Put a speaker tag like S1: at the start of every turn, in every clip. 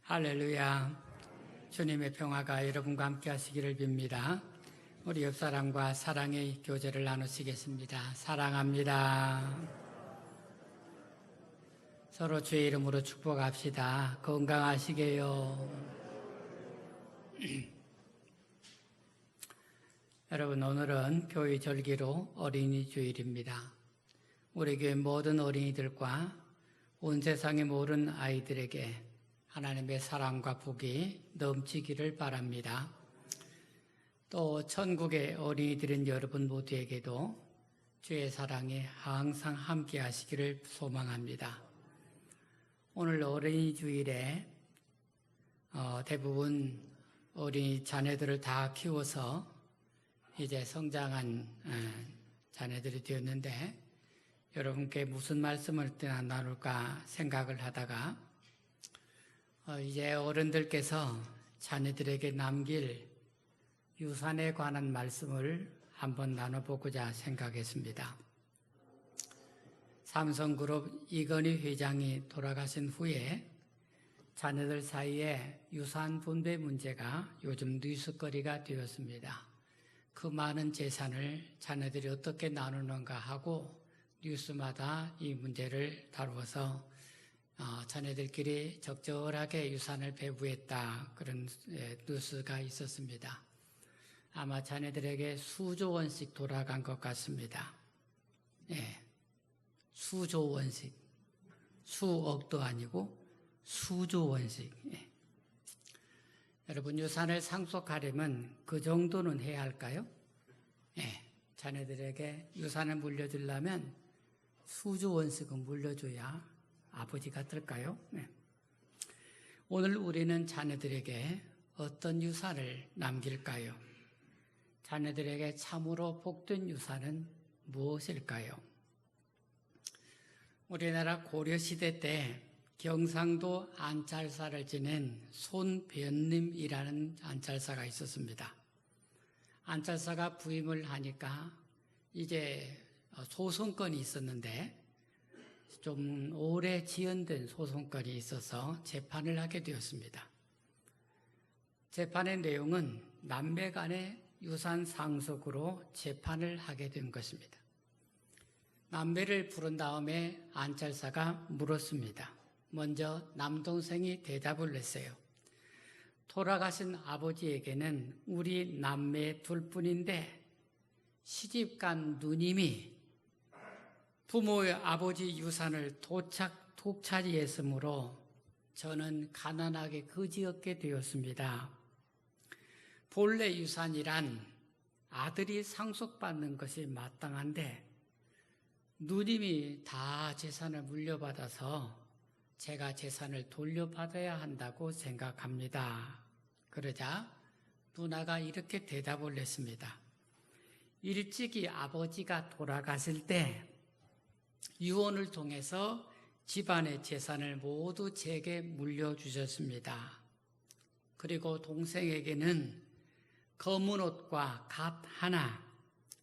S1: 할렐루야. 주님의 평화가 여러분과 함께 하시기를 빕니다. 우리 옆사람과 사랑의 교제를 나누시겠습니다. 사랑합니다. 서로 주의 이름으로 축복합시다. 건강하시게요. 여러분, 오늘은 교회 절기로 어린이 주일입니다. 우리 교회 모든 어린이들과 온 세상의 모든 아이들에게 하나님의 사랑과 복이 넘치기를 바랍니다. 또 천국의 어린이들인 여러분 모두에게도 주의 사랑이 항상 함께 하시기를 소망합니다. 오늘 어린이 주일에 대부분 어린이 자녀들을 다 키워서 이제 성장한 자녀들이 되었는데 여러분께 무슨 말씀을 나눌까 생각을 하다가 이제 어른들께서 자녀들에게 남길 유산에 관한 말씀을 한번 나눠보고자 생각했습니다. 삼성그룹 이건희 회장이 돌아가신 후에 자녀들 사이에 유산 분배 문제가 요즘 뉴스거리가 되었습니다. 그 많은 재산을 자녀들이 어떻게 나누는가 하고 뉴스마다 이 문제를 다루어서 자녀들끼리 적절하게 유산을 배분했다, 그런 뉴스가 있었습니다. 아마 자녀들에게 수조 원씩 돌아간 것 같습니다. 수조 원씩. 수억도 아니고 수조 원씩. 여러분, 유산을 상속하려면 그 정도는 해야 할까요? 자녀들에게 유산을 물려주려면 수조 원씩은 물려줘야 아버지가 될까요? 오늘 우리는 자녀들에게 어떤 유산을 남길까요? 자녀들에게 참으로 복된 유산은 무엇일까요? 우리나라 고려시대 때 경상도 안찰사를 지낸 손변림이라는 안찰사가 있었습니다. 안찰사가 부임을 하니까 이제 소송권이 있었는데 좀 오래 지연된 소송권이 있어서 재판을 하게 되었습니다. 재판의 내용은 남매 간의 유산 상속으로 재판을 하게 된 것입니다. 남매를 부른 다음에 안찰사가 물었습니다. 먼저 남동생이 대답을 했어요. 돌아가신 아버지에게는 우리 남매 둘뿐인데 시집간 누님이 부모의 아버지 유산을 독차지했으므로 저는 가난하게 거지없게 되었습니다. 본래 유산이란 아들이 상속받는 것이 마땅한데 누님이 다 재산을 물려받아서 제가 재산을 돌려받아야 한다고 생각합니다. 그러자 누나가 이렇게 대답을 했습니다. 일찍이 아버지가 돌아가실 때 유언을 통해서 집안의 재산을 모두 제게 물려주셨습니다. 그리고 동생에게는 검은 옷과 갓 하나,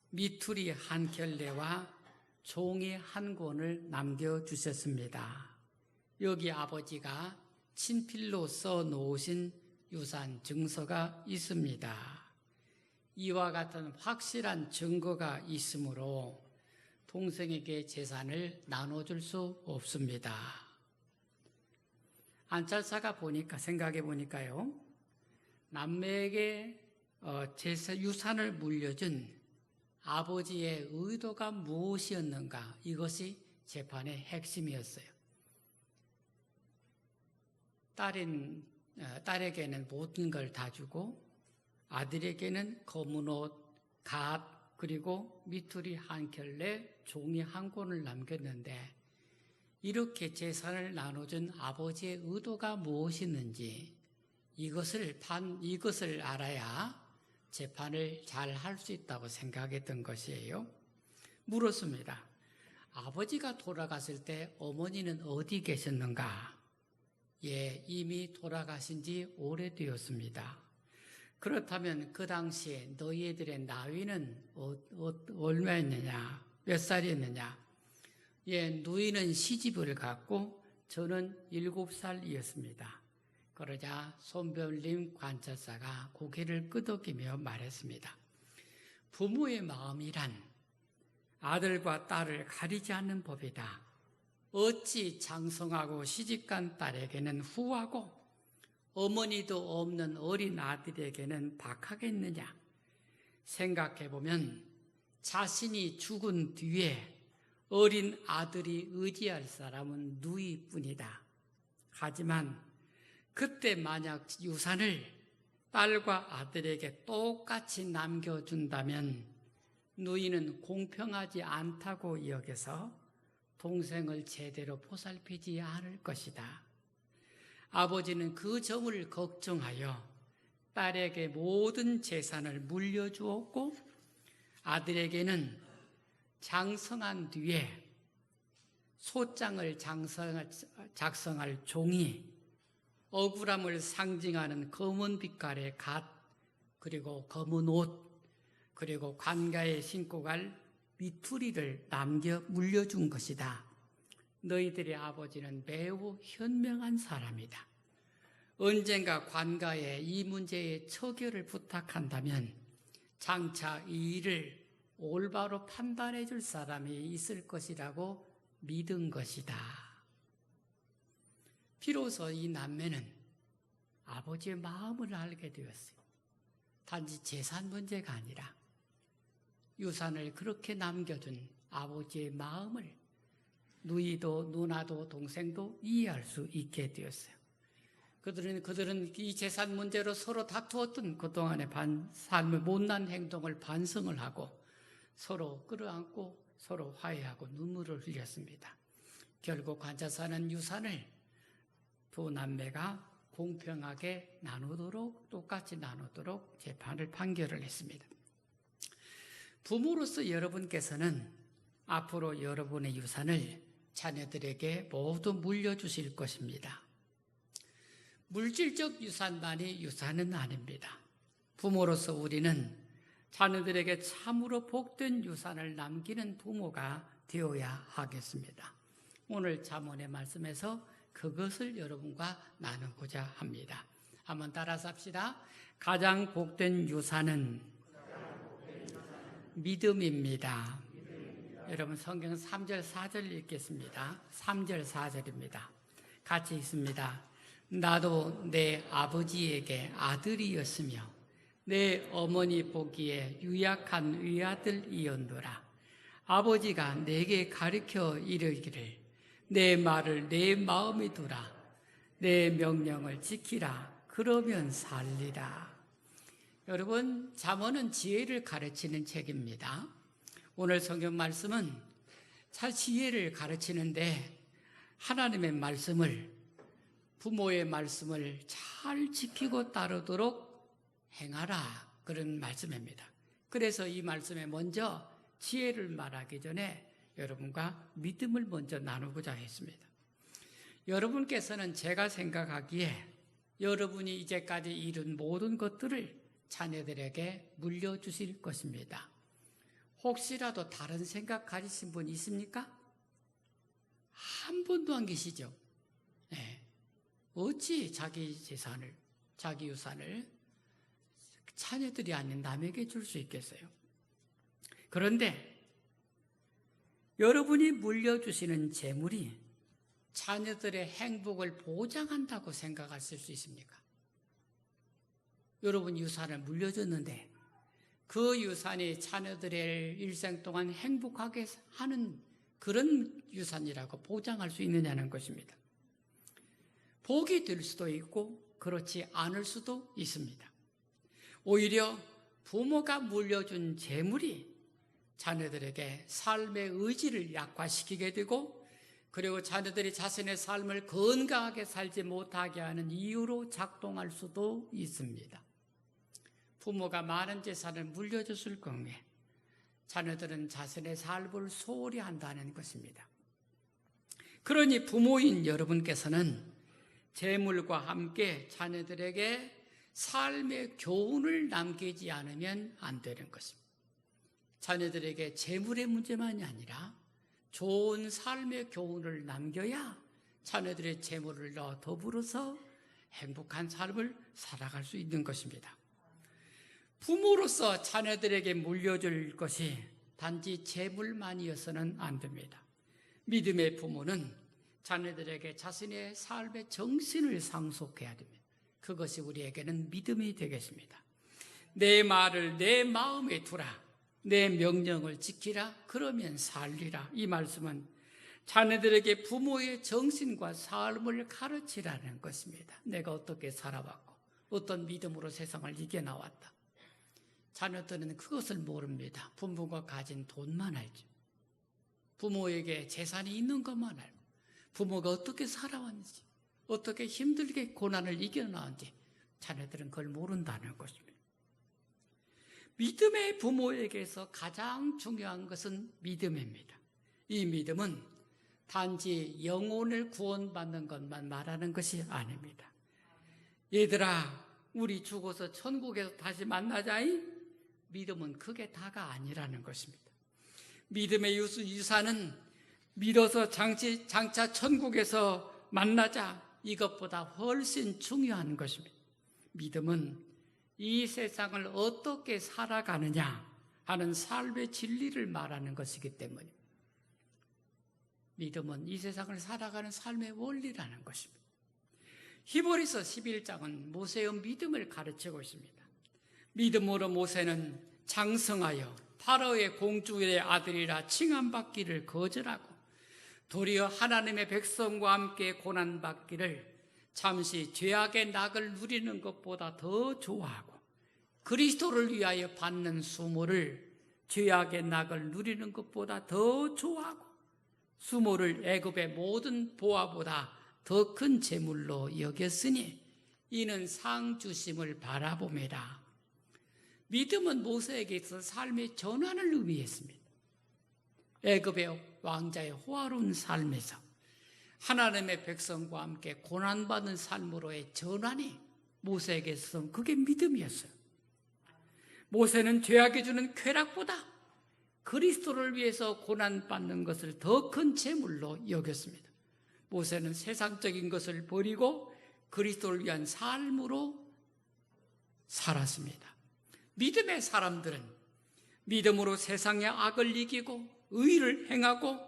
S1: 미투리 한 켤레와 종이 한 권을 남겨주셨습니다. 여기 아버지가 친필로 써놓으신 유산 증서가 있습니다. 이와 같은 확실한 증거가 있으므로 동생에게 재산을 나눠줄 수 없습니다. 안찰사가 생각해 보니까요, 남매에게 유산을 물려준 아버지의 의도가 무엇이었는가, 이것이 재판의 핵심이었어요. 딸에게는 모든 걸 다 주고 아들에게는 검은 옷, 갓, 그리고 미투리 한 켤레, 종이 한 권을 남겼는데 이렇게 재산을 나눠준 아버지의 의도가 무엇이었는지 이것을 알아야 재판을 잘 할 수 있다고 생각했던 것이에요. 물었습니다. 아버지가 돌아갔을 때 어머니는 어디 계셨는가? 이미 돌아가신 지 오래되었습니다. 그렇다면 그 당시에 너희들의 나이는 얼마였느냐? 몇 살이었느냐? 누이는 시집을 갔고 저는 7살이었습니다. 그러자 손별림 관찰사가 고개를 끄덕이며 말했습니다. 부모의 마음이란 아들과 딸을 가리지 않는 법이다. 어찌 장성하고 시집간 딸에게는 후하고 어머니도 없는 어린 아들에게는 박하겠느냐. 생각해보면 자신이 죽은 뒤에 어린 아들이 의지할 사람은 누이뿐이다. 하지만 그때 만약 유산을 딸과 아들에게 똑같이 남겨준다면 누이는 공평하지 않다고 여겨서 동생을 제대로 보살피지 않을 것이다. 아버지는 그 점을 걱정하여 딸에게 모든 재산을 물려주었고 아들에게는 장성한 뒤에 소장을 작성할 종이, 억울함을 상징하는 검은 빛깔의 갓, 그리고 검은 옷, 그리고 관가에 신고 갈 미투리를 남겨 물려준 것이다. 너희들의 아버지는 매우 현명한 사람이다. 언젠가 관가에 이 문제의 처결을 부탁한다면 장차 이 일을 올바로 판단해 줄 사람이 있을 것이라고 믿은 것이다. 비로소 이 남매는 아버지의 마음을 알게 되었어요. 단지 재산 문제가 아니라 유산을 그렇게 남겨준 아버지의 마음을 누이도 누나도 동생도 이해할 수 있게 되었어요. 그들은 이 재산 문제로 서로 다투었던 그동안의 삶의 못난 행동을 반성을 하고 서로 끌어안고 서로 화해하고 눈물을 흘렸습니다. 결국 관찰사는 유산을 두 남매가 공평하게 나누도록, 똑같이 나누도록 재판을 판결을 했습니다. 부모로서 여러분께서는 앞으로 여러분의 유산을 자녀들에게 모두 물려주실 것입니다. 물질적 유산만이 유산은 아닙니다. 부모로서 우리는 자녀들에게 참으로 복된 유산을 남기는 부모가 되어야 하겠습니다. 오늘 잠언의 말씀에서 그것을 여러분과 나누고자 합니다. 한번 따라서 합시다. 가장 복된 유산은 믿음입니다. 여러분 성경 3절 4절 읽겠습니다. 3절 4절입니다. 같이 읽습니다. 나도 내 아버지에게 아들이었으며 내 어머니 보기에 유약한 외아들이었노라. 아버지가 내게 가르쳐 이르기를 내 말을 내 마음에 두라. 내 명령을 지키라. 그러면 살리라. 여러분, 잠언은 지혜를 가르치는 책입니다. 오늘 성경 말씀은 잘 지혜를 가르치는데 하나님의 말씀을, 부모의 말씀을 잘 지키고 따르도록 행하라, 그런 말씀입니다. 그래서 이 말씀에 먼저 지혜를 말하기 전에 여러분과 믿음을 먼저 나누고자 했습니다. 여러분께서는 제가 생각하기에 여러분이 이제까지 이룬 모든 것들을 자녀들에게 물려주실 것입니다. 혹시라도 다른 생각 가지신 분 있습니까? 한 분도 안 계시죠? 네. 어찌 자기 재산을, 자기 유산을 자녀들이 아닌 남에게 줄 수 있겠어요? 그런데 여러분이 물려주시는 재물이 자녀들의 행복을 보장한다고 생각하실 수 있습니까? 여러분 유산을 물려줬는데 그 유산이 자녀들의 일생 동안 행복하게 하는 그런 유산이라고 보장할 수 있느냐는 것입니다. 복이 될 수도 있고 그렇지 않을 수도 있습니다. 오히려 부모가 물려준 재물이 자녀들에게 삶의 의지를 약화시키게 되고 그리고 자녀들이 자신의 삶을 건강하게 살지 못하게 하는 이유로 작동할 수도 있습니다. 부모가 많은 재산을 물려줬을 경우에 자녀들은 자신의 삶을 소홀히 한다는 것입니다. 그러니 부모인 여러분께서는 재물과 함께 자녀들에게 삶의 교훈을 남기지 않으면 안 되는 것입니다. 자녀들에게 재물의 문제만이 아니라 좋은 삶의 교훈을 남겨야 자녀들의 재물을 더불어서 행복한 삶을 살아갈 수 있는 것입니다. 부모로서 자녀들에게 물려줄 것이 단지 재물만이어서는 안 됩니다. 믿음의 부모는 자녀들에게 자신의 삶의 정신을 상속해야 됩니다. 그것이 우리에게는 믿음이 되겠습니다. 내 말을 내 마음에 두라. 내 명령을 지키라. 그러면 살리라. 이 말씀은 자녀들에게 부모의 정신과 삶을 가르치라는 것입니다. 내가 어떻게 살아왔고 어떤 믿음으로 세상을 이겨나왔다. 자녀들은 그것을 모릅니다. 부모가 가진 돈만 알죠. 부모에게 재산이 있는 것만 알고 부모가 어떻게 살아왔는지 어떻게 힘들게 고난을 이겨나왔는지 자녀들은 그걸 모른다는 것입니다. 믿음의 부모에게서 가장 중요한 것은 믿음입니다. 이 믿음은 단지 영혼을 구원받는 것만 말하는 것이 아닙니다. 얘들아, 우리 죽어서 천국에서 다시 만나자이? 믿음은 그게 다가 아니라는 것입니다. 믿음의 유산은 믿어서 장차 천국에서 만나자, 이것보다 훨씬 중요한 것입니다. 믿음은 이 세상을 어떻게 살아가느냐 하는 삶의 진리를 말하는 것이기 때문입니다. 믿음은 이 세상을 살아가는 삶의 원리라는 것입니다. 히브리서 11장은 모세의 믿음을 가르치고 있습니다. 믿음으로 모세는 장성하여 파라오의 공주의 아들이라 칭함받기를 거절하고 도리어 하나님의 백성과 함께 고난받기를 잠시 죄악의 낙을 누리는 것보다 더 좋아하고 그리스도를 위하여 받는 수모를 죄악의 낙을 누리는 것보다 더 좋아하고 수모를 애굽의 모든 보화보다 더 큰 재물로 여겼으니 이는 상 주심을 바라봅니다. 믿음은 모세에게 있어서 삶의 전환을 의미했습니다. 애굽의 왕자의 호화로운 삶에서 하나님의 백성과 함께 고난받는 삶으로의 전환이 모세에게 있어서 그게 믿음이었어요. 모세는 죄악이 주는 쾌락보다 그리스도를 위해서 고난받는 것을 더 큰 재물로 여겼습니다. 모세는 세상적인 것을 버리고 그리스도를 위한 삶으로 살았습니다. 믿음의 사람들은 믿음으로 세상의 악을 이기고 의를 행하고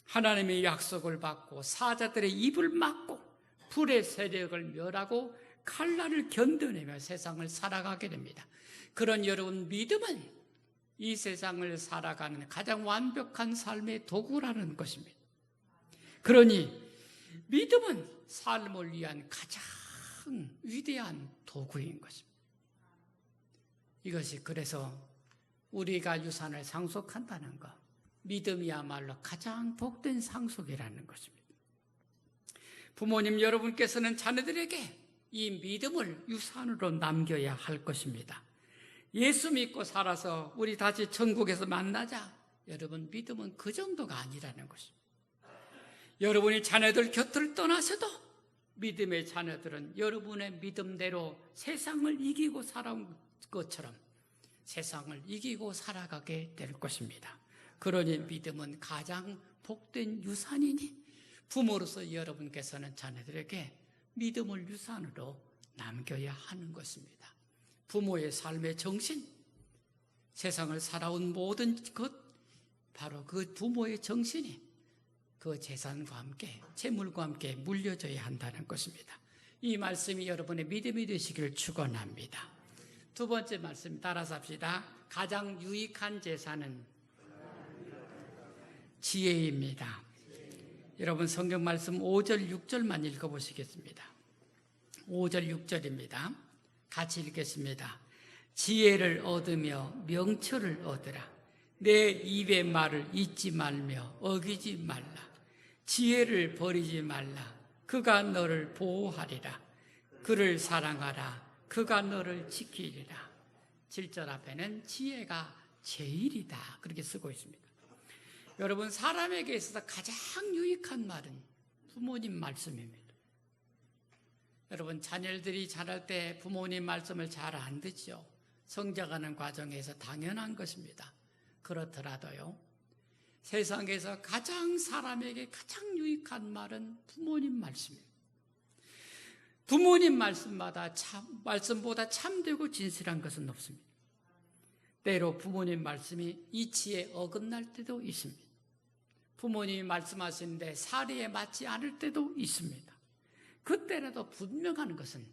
S1: 하나님의 약속을 받고 사자들의 입을 막고 불의 세력을 멸하고 칼날을 견뎌내며 세상을 살아가게 됩니다. 그런 여러분, 믿음은 이 세상을 살아가는 가장 완벽한 삶의 도구라는 것입니다. 그러니 믿음은 삶을 위한 가장 위대한 도구인 것입니다. 이것이 그래서 우리가 유산을 상속한다는 것, 믿음이야말로 가장 복된 상속이라는 것입니다. 부모님 여러분께서는 자녀들에게 이 믿음을 유산으로 남겨야 할 것입니다. 예수 믿고 살아서 우리 다시 천국에서 만나자. 여러분, 믿음은 그 정도가 아니라는 것입니다. 여러분이 자녀들 곁을 떠나셔도 믿음의 자녀들은 여러분의 믿음대로 세상을 이기고 살아온 것처럼 세상을 이기고 살아가게 될 것입니다. 그러니 믿음은 가장 복된 유산이니 부모로서 여러분께서는 자녀들에게 믿음을 유산으로 남겨야 하는 것입니다. 부모의 삶의 정신, 세상을 살아온 모든 것, 바로 그 부모의 정신이 그 재산과 함께, 재물과 함께 물려줘야 한다는 것입니다. 이 말씀이 여러분의 믿음이 되시기를 축원합니다. 두 번째 말씀 따라서 합시다. 가장 유익한 재산은 지혜입니다. 여러분 성경 말씀 5절 6절만 읽어보시겠습니다. 5절 6절입니다. 같이 읽겠습니다. 지혜를 얻으며 명철을 얻으라. 내 입의 말을 잊지 말며 어기지 말라. 지혜를 버리지 말라. 그가 너를 보호하리라. 그를 사랑하라. 그가 너를 지키리라. 7절 앞에는 지혜가 제일이다 그렇게 쓰고 있습니다. 여러분, 사람에게 있어서 가장 유익한 말은 부모님 말씀입니다. 여러분, 자녀들이 자랄 때 부모님 말씀을 잘 안 듣죠. 성장하는 과정에서 당연한 것입니다. 그렇더라도요, 세상에서 가장 사람에게 가장 유익한 말은 부모님 말씀입니다. 부모님 말씀보다 참되고 진실한 것은 없습니다. 때로 부모님 말씀이 이치에 어긋날 때도 있습니다. 부모님이 말씀하시는데 사리에 맞지 않을 때도 있습니다. 그때라도 분명한 것은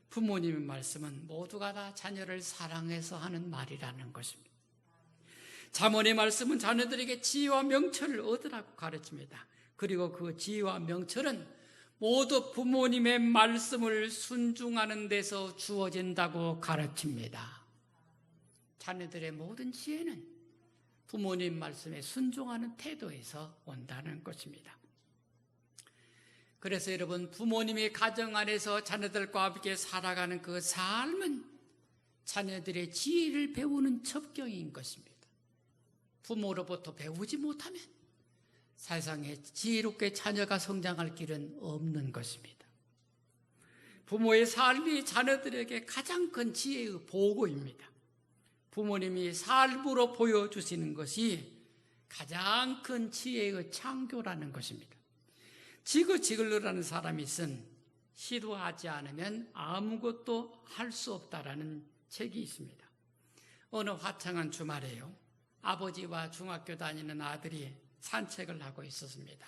S1: 부모님의 말씀은 모두가 다 자녀를 사랑해서 하는 말이라는 것입니다. 잠언의 말씀은 자녀들에게 지혜와 명철을 얻으라고 가르칩니다. 그리고 그 지혜와 명철은 모두 부모님의 말씀을 순종하는 데서 주어진다고 가르칩니다. 자녀들의 모든 지혜는 부모님 말씀에 순종하는 태도에서 온다는 것입니다. 그래서 여러분, 부모님의 가정 안에서 자녀들과 함께 살아가는 그 삶은 자녀들의 지혜를 배우는 첩경인 것입니다. 부모로부터 배우지 못하면 세상에 지혜롭게 자녀가 성장할 길은 없는 것입니다. 부모의 삶이 자녀들에게 가장 큰 지혜의 보고입니다. 부모님이 삶으로 보여주시는 것이 가장 큰 지혜의 창조라는 것입니다. 지그지글러라는 사람이 쓴 시도하지 않으면 아무것도 할 수 없다라는 책이 있습니다. 어느 화창한 주말에요, 아버지와 중학교 다니는 아들이 산책을 하고 있었습니다.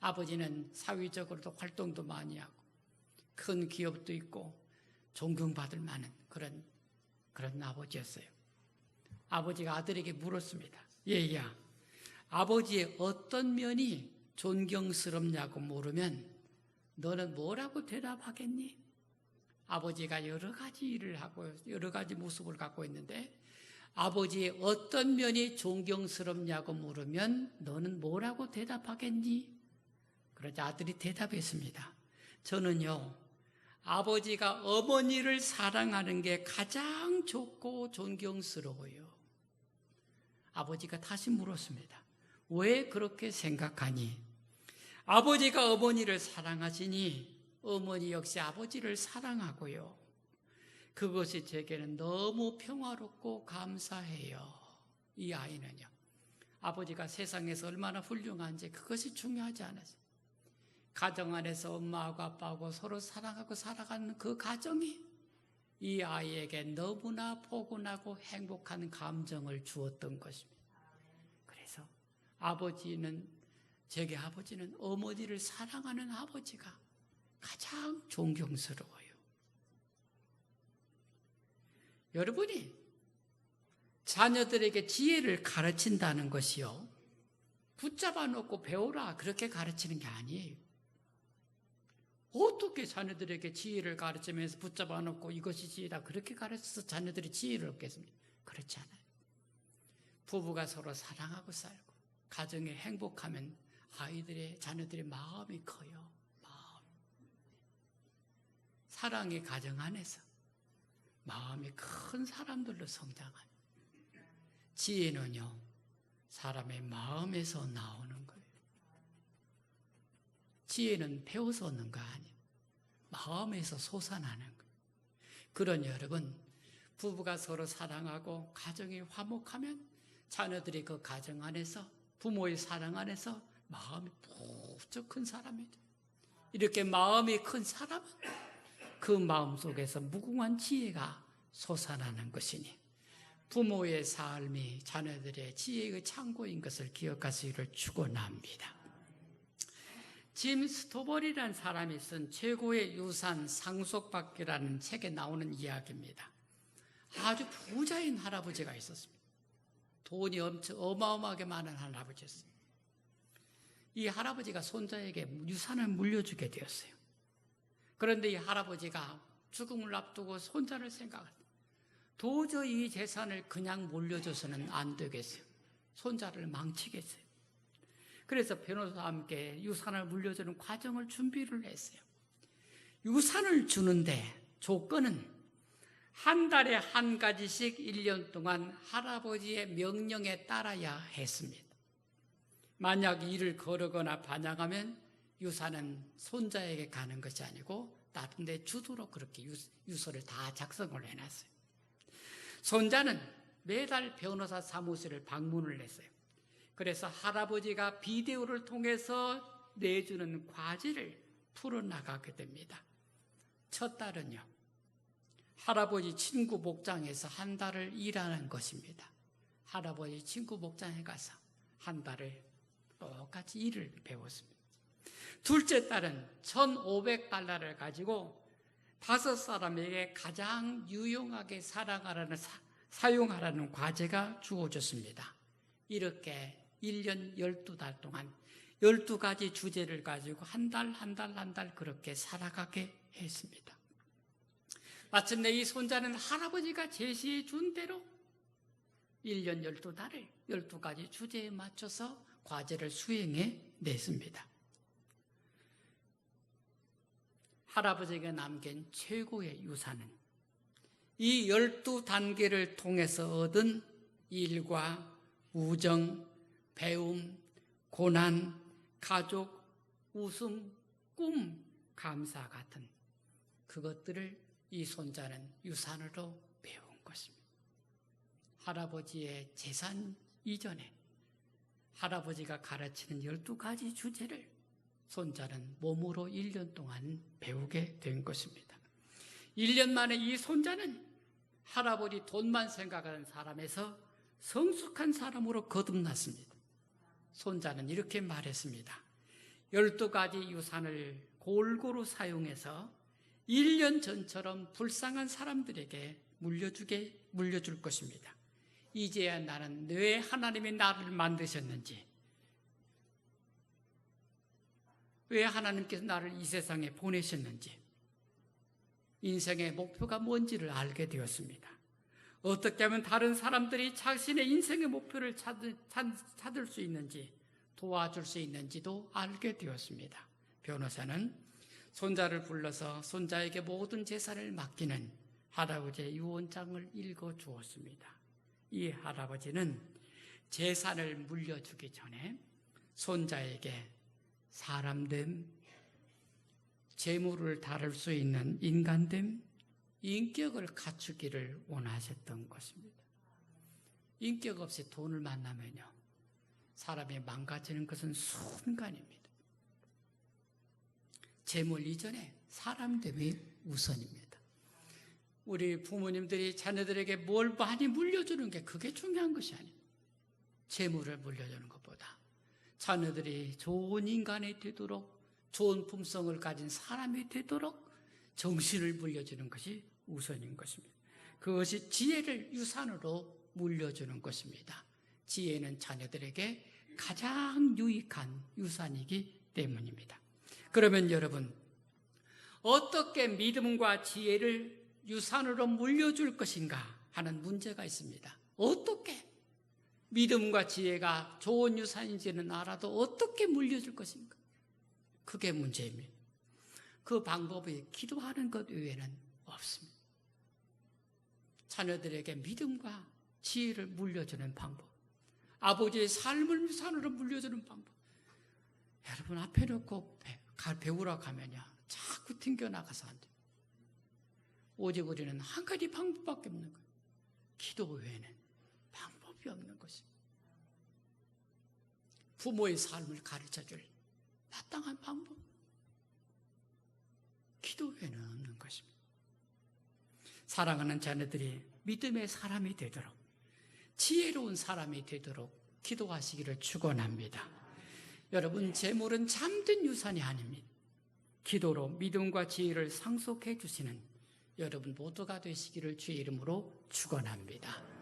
S1: 아버지는 사회적으로도 활동도 많이 하고 큰 기업도 있고 존경받을 만한 그런 아버지였어요. 아버지가 아들에게 물었습니다. 얘야, 아버지의 어떤 면이 존경스럽냐고 물으면 너는 뭐라고 대답하겠니? 아버지가 여러 가지 일을 하고 여러 가지 모습을 갖고 있는데 아버지의 어떤 면이 존경스럽냐고 물으면 너는 뭐라고 대답하겠니? 그러자 아들이 대답했습니다. 저는요, 아버지가 어머니를 사랑하는 게 가장 좋고 존경스러워요. 아버지가 다시 물었습니다. 왜 그렇게 생각하니? 아버지가 어머니를 사랑하시니 어머니 역시 아버지를 사랑하고요. 그것이 제게는 너무 평화롭고 감사해요. 이 아이는요, 아버지가 세상에서 얼마나 훌륭한지 그것이 중요하지 않았어요. 가정 안에서 엄마하고 아빠하고 서로 사랑하고 살아가는 그 가정이 이 아이에게 너무나 포근하고 행복한 감정을 주었던 것입니다. 그래서 제게 아버지는 어머니를 사랑하는 아버지가 가장 존경스러워요. 여러분이 자녀들에게 지혜를 가르친다는 것이요, 붙잡아 놓고 배우라 그렇게 가르치는 게 아니에요. 어떻게 자녀들에게 지혜를 가르치면서 붙잡아 놓고 이것이 지혜다 그렇게 가르쳐서 자녀들이 지혜를 얻겠습니까? 그렇지 않아요. 부부가 서로 사랑하고 살고 가정에 행복하면 자녀들의 마음이 커요. 사랑의 가정 안에서 마음이 큰 사람들로 성장하는 지혜는요, 사람의 마음에서 나오는 거예요. 지혜는 배워서 얻는 거 아니에요. 마음에서 솟아나는 거예요. 그러니 여러분, 부부가 서로 사랑하고 가정이 화목하면 자녀들이 그 가정 안에서 부모의 사랑 안에서 마음이 무척 큰 사람이죠. 이렇게 마음이 큰 사람은 그 마음 속에서 무궁한 지혜가 솟아나는 것이니 부모의 삶이 자녀들의 지혜의 창고인 것을 기억하시기를 축원합니다. 짐 스토벌이라는 사람이 쓴 최고의 유산 상속받기라는 책에 나오는 이야기입니다. 아주 부자인 할아버지가 있었습니다. 돈이 엄청 어마어마하게 많은 할아버지였어요. 이 할아버지가 손자에게 유산을 물려주게 되었어요. 그런데 이 할아버지가 죽음을 앞두고 손자를 생각할 때 도저히 이 재산을 그냥 물려줘서는 안 되겠어요. 손자를 망치겠어요. 그래서 변호사와 함께 유산을 물려주는 과정을 준비를 했어요. 유산을 주는데 조건은 한 달에 한 가지씩 1년 동안 할아버지의 명령에 따라야 했습니다. 만약 일을 거르거나 반항하면 유산은 손자에게 가는 것이 아니고 다른 데 주도록 그렇게 유서를 다 작성을 해놨어요. 손자는 매달 변호사 사무실을 방문을 했어요. 그래서 할아버지가 비디오를 통해서 내주는 과제를 풀어나가게 됩니다. 첫 딸은요, 할아버지 친구 목장에서 한 달을 일하는 것입니다. 할아버지 친구 목장에 가서 한 달을 똑같이 일을 배웠습니다. 둘째 딸은 1,500달러를 가지고 5사람에게 가장 유용하게 사용하라는 과제가 주어졌습니다. 이렇게 1년 12달 동안 12가지 주제를 가지고 한 달 그렇게 살아가게 했습니다. 마침내 이 손자는 할아버지가 제시해 준 대로 1년 12달을 12가지 주제에 맞춰서 과제를 수행해 냈습니다. 할아버지가 남긴 최고의 유산은 이 12단계를 통해서 얻은 일과 우정, 배움, 고난, 가족, 웃음, 꿈, 감사 같은 그것들을 이 손자는 유산으로 배운 것입니다. 할아버지의 재산 이전에 할아버지가 가르치는 12가지 주제를 손자는 몸으로 1년 동안 배우게 된 것입니다. 1년 만에 이 손자는 할아버지 돈만 생각하는 사람에서 성숙한 사람으로 거듭났습니다. 손자는 이렇게 말했습니다. 12가지 유산을 골고루 사용해서 1년 전처럼 불쌍한 사람들에게 물려줄 것입니다. 이제야 나는 왜 하나님이 나를 만드셨는지, 왜 하나님께서 나를 이 세상에 보내셨는지, 인생의 목표가 뭔지를 알게 되었습니다. 어떻게 하면 다른 사람들이 자신의 인생의 목표를 찾을 수 있는지, 도와줄 수 있는지도 알게 되었습니다. 변호사는 손자를 불러서 손자에게 모든 재산을 맡기는 할아버지의 유언장을 읽어 주었습니다. 이 할아버지는 재산을 물려주기 전에 손자에게 사람됨, 재물을 다룰 수 있는 인간됨, 인격을 갖추기를 원하셨던 것입니다. 인격 없이 돈을 만나면요, 사람이 망가지는 것은 순간입니다. 재물 이전에 사람됨이 우선입니다. 우리 부모님들이 자녀들에게 뭘 많이 물려주는 게 그게 중요한 것이 아닙니다. 재물을 물려주는 것보다 자녀들이 좋은 인간이 되도록, 좋은 품성을 가진 사람이 되도록 정신을 물려주는 것이 우선인 것입니다. 그것이 지혜를 유산으로 물려주는 것입니다. 지혜는 자녀들에게 가장 유익한 유산이기 때문입니다. 그러면 여러분, 어떻게 믿음과 지혜를 유산으로 물려줄 것인가 하는 문제가 있습니다. 어떻게 믿음과 지혜가 좋은 유산인지는 알아도 어떻게 물려줄 것인가? 그게 문제입니다. 그 방법이 기도하는 것 외에는 없습니다. 자녀들에게 믿음과 지혜를 물려주는 방법, 아버지의 삶을 유산으로 물려주는 방법. 여러분 앞에 놓고 배우라고 하면요, 자꾸 튕겨나가서 안 돼요. 오직 우리는 한 가지 방법밖에 없는 거예요. 기도 외에는 방법이 없는 것입니다. 부모의 삶을 가르쳐줄 마땅한 방법, 기도 외에는 없는 것입니다. 사랑하는 자녀들이 믿음의 사람이 되도록, 지혜로운 사람이 되도록 기도하시기를 축원합니다. 여러분, 재물은 참된 유산이 아닙니다. 기도로 믿음과 지혜를 상속해 주시는 여러분 모두가 되시기를 주의 이름으로 축원합니다.